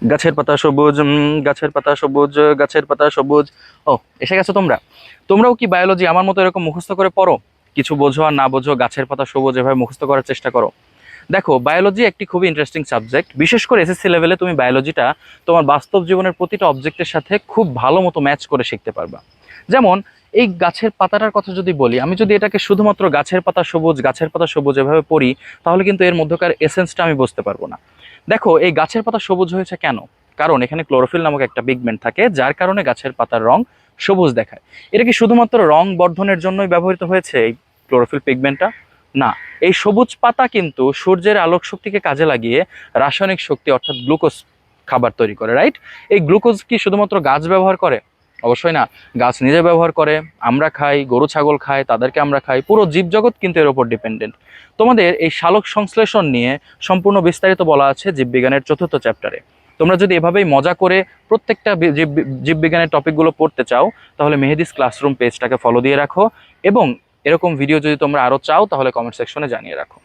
গাছের পাতা সবুজ, গাছের পাতা সবুজ, গাছের পাতা সবুজ। ও, এসে গেছো তোমরা। তোমরাও কি বায়োলজি আমার মতো এরকম মুখস্থ করে পড়ো? কিছু বোঝো আর না বোঝো গাছের পাতা সবুজ এভাবে মুখস্থ করার চেষ্টা করো? দেখো, বায়োলজি একটি খুবই ইন্টারেস্টিং সাবজেক্ট। বিশেষ করে এসএসসি লেভেলে তুমি বায়োলজিটা তোমার বাস্তব জীবনের প্রতিটা অবজেক্টের সাথে খুব ভালো মতো ম্যাচ করে শিখতে পারবা। যেমন এই গাছের পাতাটার কথা যদি বলি, আমি যদি এটাকে শুধুমাত্র গাছের পাতা সবুজ, গাছের পাতা সবুজ এভাবে পড়ি, তাহলে কিন্তু এর মধ্যকার এসেন্সটা আমি বুঝতে পারবো না। দেখো, এই গাছের পাতা সবুজ হয়েছে কেন? কারণ এখানে ক্লোরোফিল নামক একটা পিগমেন্ট থাকে, যার কারণে গাছের পাতার রং সবুজ দেখায়। এটা কি শুধুমাত্র রং বর্ধনের জন্যই ব্যবহৃত হয়েছে এই ক্লোরোফিল পিগমেন্টটা? না। এই সবুজ পাতা কিন্তু সূর্যের আলোক শক্তিকে কাজে লাগিয়ে রাসায়নিক শক্তি অর্থাৎ গ্লুকোজ খাবার তৈরি করে, রাইট? এই গ্লুকোজ কি শুধুমাত্র গাছ ব্যবহার করে? অবশ্যই না। গাছ নিজে ব্যবহার করে, আমরা খাই, গরু ছাগল খায়, তাদেরকে আমরা খাই, পুরো জীবজগৎ কিন্তু এর উপর ডিপেন্ডেন্ট। তোমাদের এই সালোক সংশ্লেষণ নিয়ে সম্পূর্ণ বিস্তারিত বলা আছে জীববিজ্ঞানের 4র্থ চ্যাপ্টারে। তোমরা যদি এভাবেই মজা করে প্রত্যেকটা জীববিজ্ঞানের টপিকগুলো পড়তে চাও, তাহলে মেহেদিস ক্লাসরুম পেজটাকে ফলো দিয়ে রাখো, এবং এরকম ভিডিও যদি তোমরা আরও চাও তাহলে কমেন্ট সেকশনে জানিয়ে রাখো।